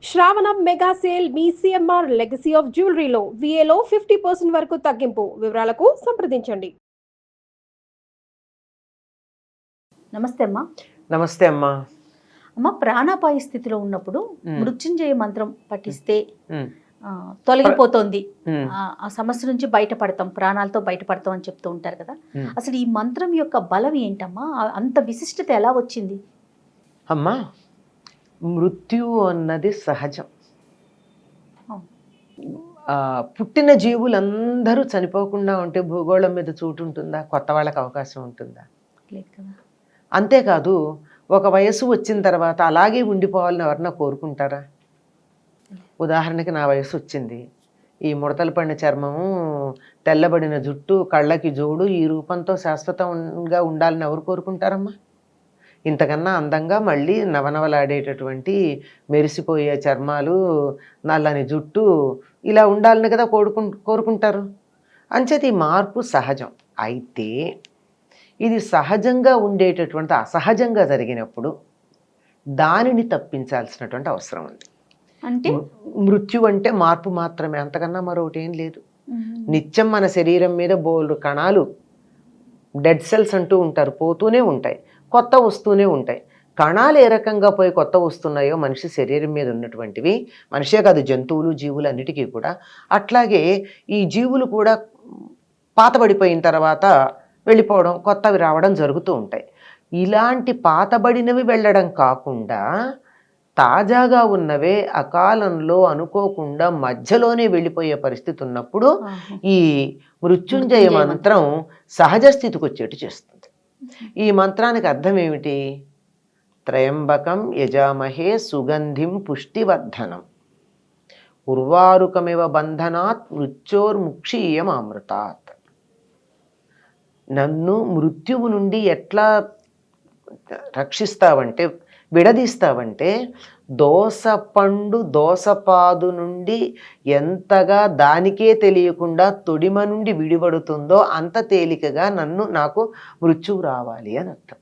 శ్రావణం mega sale మీ CMR legacy of జ్యువెలరీలో విఏలో 50% వరకు తగ్గింపు. వివరాలకు సంప్రదించండి. నమస్తే అమ్మా. నమస్తే అమ్మా. అమ్మ, ప్రాణాపాయ స్థితిలో ఉన్నప్పుడు మృత్యుంజయ మంత్రం పఠిస్తే తొలగిపోతుంది, ఆ సమస్య నుంచి బయటపడతాం, ప్రాణాలతో బయటపడతాం అని చెప్తూ ఉంటారు కదా. అసలు ఈ మంత్రం యొక్క బలం ఏంటమ్మా? అంత విశిష్టత ఎలా వచ్చింది? అమ్మా, మృత్యువు అన్నది సహజం. పుట్టిన జీవులందరూ చనిపోకుండా ఉంటే భూగోళం మీద చోటు ఉంటుందా? కొత్త వాళ్ళకి అవకాశం ఉంటుందా? లేదు కదా. అంతేకాదు, ఒక వయసు వచ్చిన తర్వాత అలాగే ఉండిపోవాలని ఎవరన్నా కోరుకుంటారా? ఉదాహరణకి నా వయసు వచ్చింది, ఈ ముడతలు పడిన చర్మము, తెల్లబడిన జుట్టు, కళ్ళకి జోడు, ఈ రూపంతో శాశ్వతంగా ఉండాలని ఎవరు కోరుకుంటారమ్మా? ఇంతకన్నా అందంగా మళ్ళీ నవనవలాడేటటువంటి మెరిసిపోయే చర్మాలు, నల్లని జుట్టు ఇలా ఉండాలని కదా కోరుకుంటారు. అంచేత ఈ మార్పు సహజం. అయితే ఇది సహజంగా ఉండేటటువంటి అసహజంగా జరిగినప్పుడు దానిని తప్పించాల్సినటువంటి అవసరం ఉంది. అంటే మృత్యు అంటే మార్పు మాత్రమే, అంతకన్నా మరొకటి ఏం లేదు. నిత్యం మన శరీరం మీద బోల్డు కణాలు, డెడ్ సెల్స్ అంటూ ఉంటారు, పోతూనే ఉంటాయి, కొత్త వస్తూనే ఉంటాయి. కణాలు ఏ రకంగా పోయి కొత్త వస్తున్నాయో మనిషి శరీరం మీద ఉన్నటువంటివి, మనిషే కాదు జంతువులు, జీవులు అన్నిటికీ కూడా అట్లాగే ఈ జీవులు కూడా పాతబడిపోయిన తర్వాత వెళ్ళిపోవడం, కొత్తవి రావడం జరుగుతూ ఉంటాయి. ఇలాంటి పాతబడినవి వెళ్ళడం కాకుండా తాజాగా ఉన్నవే అకాలంలో అనుకోకుండా మధ్యలోనే వెళ్ళిపోయే పరిస్థితి ఉన్నప్పుడు ఈ మృత్యుంజయ మంత్రం సహజ స్థితికి వచ్చేట్టు చేస్తుంది. ఈ మంత్రానికి అర్థం ఏమిటి? త్రయంబకం యజామహే సుగంధిం పుష్టివర్ధనం ఉర్వారుకమివ బంధనాత్ మృత్యోర్ముక్షీయం అమృతాత్. నన్ను మృత్యువు నుండి ఎట్లా రక్షిస్తావంటే, విడదీస్తావంటే, దోసపండు దోసపాదు నుండి ఎంతగా దానికే తెలియకుండా తొడిమ నుండి విడిపడుతుందో అంత తేలికగా నాకు మృత్యువు రావాలి అని అర్థం.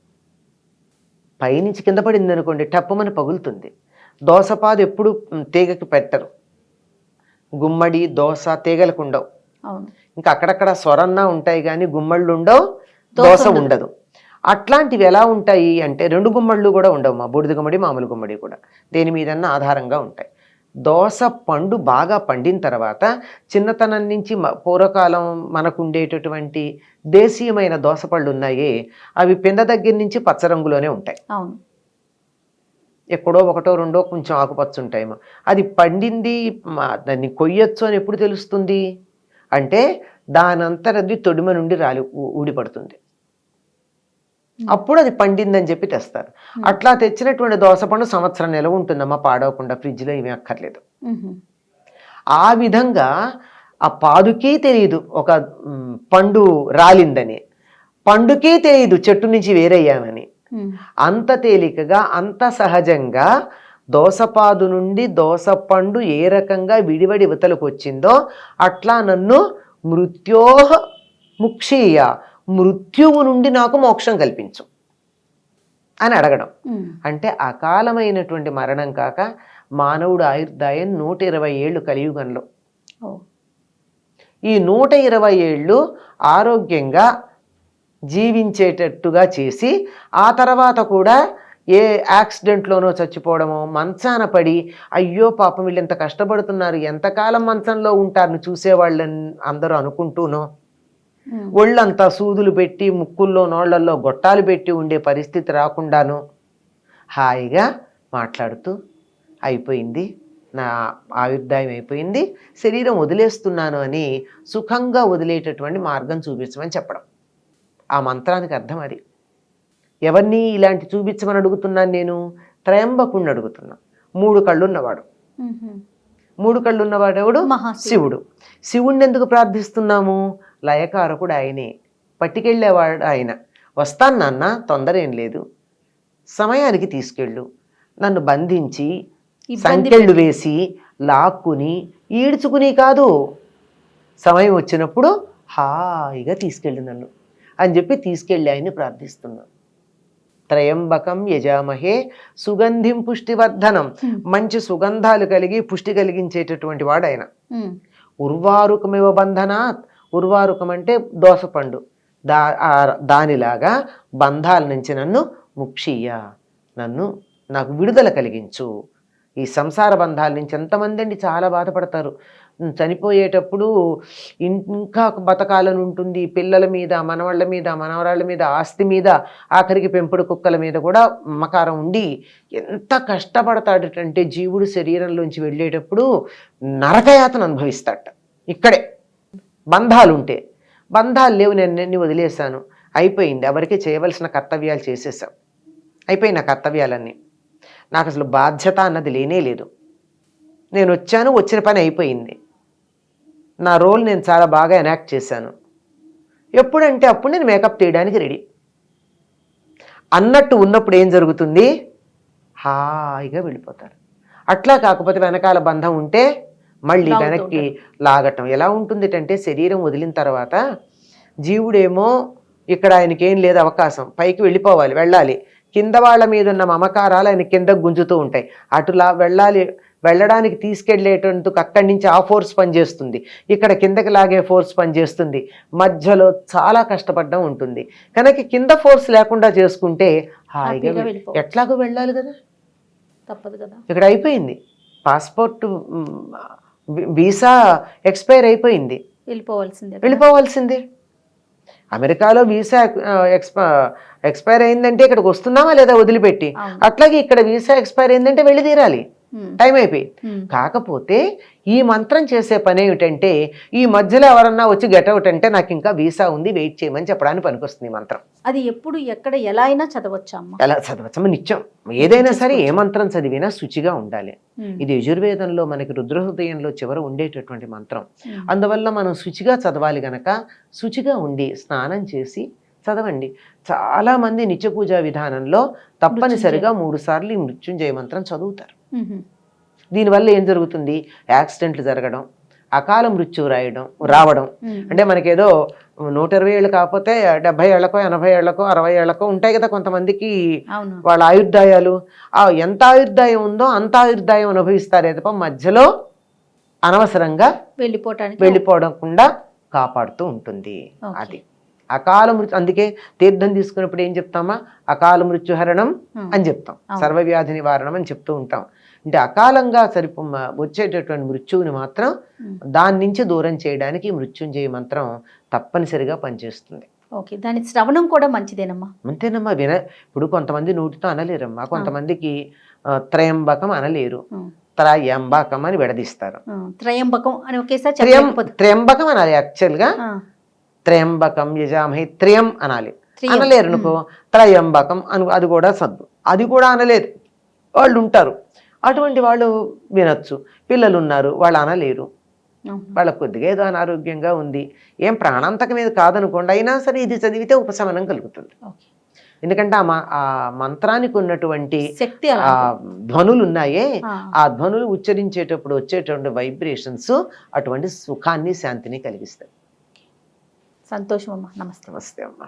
పైనుంచి కింద పడింది అనుకోండి, టప్పమని పగులుతుంది. దోసపాదు ఎప్పుడు తీగకి పెట్టరు, గుమ్మడి దోస తీగలకు ఉండవు. ఇంకా అక్కడక్కడ స్వరన్నా ఉంటాయి కానీ గుమ్మళ్ళు ఉండవు, దోస ఉండదు. అట్లాంటివి ఎలా ఉంటాయి అంటే, రెండు గుమ్మళ్ళు కూడా ఉండవు, మా బూడిద గుమ్మడి మామూలు గుమ్మడి కూడా దేని మీదన్నా ఆధారంగా ఉంటాయి. దోస పండు బాగా పండిన తర్వాత చిన్నతనం నుంచి పూర్వకాలం మనకు ఉండేటటువంటి దేశీయమైన దోసపళ్ళు ఉన్నాయే, అవి పింద దగ్గర నుంచి పచ్చ రంగులోనే ఉంటాయి. ఎక్కడో ఒకటో రెండో కొంచెం ఆకుపచ్చ ఉంటాయేమో. అది పండింది, దాన్ని కొయ్యొచ్చు అని ఎప్పుడు తెలుస్తుంది అంటే, దానంతరది తొడిమ నుండి ఊడిపడుతుంది, అప్పుడు అది పండిందని చెప్పి తెస్తారు. అట్లా తెచ్చినటువంటి దోసపండు సంవత్సరం నిలవ ఉంటుందమ్మా, పాడవకుండా. ఫ్రిడ్జ్లో ఏమీ అక్కర్లేదు. ఆ విధంగా ఆ పాదుకే తెలియదు ఒక పండు రాలిందని, పండుకే తెలియదు చెట్టు నుంచి వేరయ్యామని. అంత తేలికగా, అంత సహజంగా దోసపాదు నుండి దోసపండు ఏ రకంగా విడివడి ఇవతలకు వచ్చిందో అట్లా నన్ను మృత్యోహ ముక్షీయ, మృత్యువు నుండి నాకు మోక్షం కల్పించు అని అడగడం. అంటే అకాలమైనటువంటి మరణం కాక మానవుడు ఆయుర్దాయం 120 ఏళ్ళు కలియుగంలో. ఈ 120 ఏళ్ళు ఆరోగ్యంగా జీవించేటట్టుగా చేసి, ఆ తర్వాత కూడా ఏ యాక్సిడెంట్లోనో చచ్చిపోవడమో, మంచాన పడి అయ్యో పాపం వీళ్ళు ఎంత కష్టపడుతున్నారు, ఎంతకాలం మంచంలో ఉంటారని చూసేవాళ్ళని అందరూ అనుకుంటూనో, ఒళ్ళంతా సూదులు పెట్టి ముక్కుల్లో నోళ్లల్లో గొట్టాలు పెట్టి ఉండే పరిస్థితి రాకుండాను హాయిగా మాట్లాడుతూ అయిపోయింది, నా ఆయుర్దాయం అయిపోయింది, శరీరం వదిలేస్తున్నాను అని సుఖంగా వదిలేటటువంటి మార్గం చూపించమని చెప్పడం. ఆ మంత్రానికి అర్థం అది. ఎవరిని ఇలాంటి చూపించమని అడుగుతున్నాను నేను? త్రయంబకుణ్ణి అడుగుతున్నా. 3 కళ్ళున్నవాడు. 3 కళ్ళున్నవాడు ఎవడు? శివుడు. శివుణ్ణి ఎందుకు ప్రార్థిస్తున్నాము? లయకారకుడు ఆయనే, పట్టుకెళ్ళేవాడు ఆయన. వస్తాను నాన్న, తొందర ఏం లేదు, సమయానికి తీసుకెళ్ళు, నన్ను బంధించి సంకెళ్ళు వేసి లాక్కుని ఈడ్చుకుని కాదు, సమయం వచ్చినప్పుడు హాయిగా తీసుకెళ్ళు నన్ను అని చెప్పి తీసుకెళ్ళి ఆయన్ని ప్రార్థిస్తున్నాను. త్రయంబకం యజామహే సుగంధిం పుష్టివర్ధనం. మంచి సుగంధాలు కలిగి పుష్టి కలిగించేటటువంటి వాడు ఆయన. ఉర్వారుకమివ బంధనాత్, ఉర్వారుకం అంటే దోసపండు, దానిలాగా బంధాల నుంచి నన్ను ముక్షీయ, నాకు విడుదల కలిగించు. ఈ సంసార బంధాల నుంచి ఎంతమంది అండి చాలా బాధపడతారు. చనిపోయేటప్పుడు ఇంకా బతకాలని ఉంటుంది, పిల్లల మీద, మనవాళ్ళ మీద, మనవరాళ్ళ మీద, ఆస్తి మీద, ఆఖరికి పెంపుడు కుక్కల మీద కూడా మమకారం ఉండి ఎంత కష్టపడతాడటంటే జీవుడు శరీరంలోంచి వెళ్ళేటప్పుడు నరకయాతను అనుభవిస్తాడట. ఇక్కడే బంధాలు ఉంటే, బంధాలు లేవు, నేను వదిలేశాను, అయిపోయింది, ఎవరికి చేయవలసిన కర్తవ్యాలు చేసేసాం, అయిపోయి నా కర్తవ్యాలన్నీ, నాకు అసలు బాధ్యత అన్నది లేనే లేదు, నేను వచ్చాను, వచ్చిన పని అయిపోయింది, నా రోల్ నేను చాలా బాగా ఎనాక్ట్ చేశాను, ఎప్పుడంటే అప్పుడు నేను మేకప్ తీయడానికి రెడీ అన్నట్టు ఉన్నప్పుడు ఏం జరుగుతుంది? హాయిగా వెళ్ళిపోతారు. అట్లా కాకపోతే వెనకాల బంధం ఉంటే మళ్ళీ వెనక్కి లాగటం. ఎలా ఉంటుంది అంటే శరీరం వదిలిన తర్వాత జీవుడేమో ఇక్కడ ఆయనకేం లేదు అవకాశం, పైకి వెళ్ళాలి, కింద వాళ్ళ మీద ఉన్న మమకారాలు ఆయన కింద గుంజుతూ ఉంటాయి. అటులా వెళ్ళడానికి తీసుకెళ్లేటందుకు అక్కడి నుంచి ఆ ఫోర్స్ పనిచేస్తుంది, ఇక్కడ కిందకి లాగే ఫోర్స్ పనిచేస్తుంది, మధ్యలో చాలా కష్టపడడం ఉంటుంది. కనుక కింద ఫోర్స్ లేకుండా చేసుకుంటే హాయిగా ఎట్లాగో వెళ్ళాలి కదా, తప్పదు కదా. ఇక్కడ అయిపోయింది, పాస్పోర్ట్ వీసా ఎక్స్పైర్ అయిపోయింది, వెళ్ళిపోవాల్సిందే. అమెరికాలో వీసా ఎక్స్పైర్ అయిందంటే ఇక్కడికి వస్తున్నామా లేదా వదిలిపెట్టి, అట్లాగే ఇక్కడ వీసా ఎక్స్పైర్ అయిందంటే వెళ్ళి తీరాలి, టైం అయిపోయింది. కాకపోతే ఈ మంత్రం చేసే పని ఏమిటంటే ఈ మధ్యలో ఎవరన్నా వచ్చి గెటౌట్ అంటే నాకు ఇంకా వీసా ఉంది వెయిట్ చేయమని చెప్పడానికి పనికొస్తుంది ఈ మంత్రం. అది ఎప్పుడు ఎక్కడ ఎలా అయినా చదవచ్చమ్మా? ఎలా చదవచ్చమ్మా? నిత్యం ఏదైనా సరే ఏ మంత్రం చదివినా శుచిగా ఉండాలి. ఇది యజుర్వేదంలో మనకి రుద్రహృదయంలో చివర ఉండేటటువంటి మంత్రం. అందువల్ల మనం శుచిగా చదవాలి గనక శుచిగా ఉండి స్నానం చేసి చదవండి. చాలా మంది నిత్య పూజా విధానంలో తప్పనిసరిగా 3 సార్లు ఈ మృత్యుంజయ మంత్రం చదువుతారు. దీనివల్ల ఏం జరుగుతుంది? యాక్సిడెంట్లు జరగడం, అకాల మృత్యు రావడం. అంటే మనకేదో 120 ఏళ్ళు కాకపోతే 70 ఏళ్లకో 80 ఏళ్లకో 60 ఏళ్లకో ఉంటాయి కదా కొంతమందికి వాళ్ళ ఆయుర్దాయాలు. ఎంత ఆయుర్దాయం ఉందో అంత ఆయుర్దాయం అనుభవిస్తారే తప్ప మధ్యలో అనవసరంగా వెళ్ళిపోవకుండా కాపాడుతూ ఉంటుంది. అది అకాల మృత్యు. అందుకే తీర్థం తీసుకున్నప్పుడు ఏం చెప్తామా? అకాల మృత్యుహరణం అని చెప్తాం, సర్వవ్యాధి నివారణం అని చెప్తూ ఉంటాం. అంటే అకాలంగా వచ్చేటటువంటి మృత్యువుని మాత్రం దాని నుంచి దూరం చేయడానికి మృత్యుంజయ మంత్రం తప్పనిసరిగా పనిచేస్తుంది. ఓకే, దాని శ్రవణం కూడా మంచిదేనమ్మా? అంతేనమ్మా. ఇప్పుడు కొంతమంది నోటితో అనలేరమ్మా, కొంతమందికి త్రయంబకం అనలేరు, త్రయంబకం అని విడదీస్తారు. త్రయంబకం అని ఒకేసారి త్రయంబకం అనాలి యాక్చువల్గా, త్రయంబకం యజామహే త్రయం అనాలి. అనలేరు అనుకో త్రయంబకం అది కూడా సద్దు, అది కూడా అనలేదు వాళ్ళు ఉంటారు. అటువంటి వాళ్ళు వినొచ్చు. పిల్లలు ఉన్నారు, వాళ్ళు అనలేరు, వాళ్ళకు కొద్దిగా ఏదో అనారోగ్యంగా ఉంది, ఏం ప్రాణాంతకం మీద కాదనుకోండి, అయినా సరే ఇది చదివితే ఉపశమనం కలుగుతుంది. ఎందుకంటే ఆ మంత్రానికి ఉన్నటువంటి శక్తి, ఆ ధ్వనులు ఉన్నాయే, ఆ ధ్వనులు ఉచ్చరించేటప్పుడు వచ్చేటువంటి వైబ్రేషన్స్ అటువంటి సుఖాన్ని శాంతిని కలిగిస్తాయి. సంతోషం అమ్మా. నమస్తే. నమస్తే అమ్మా.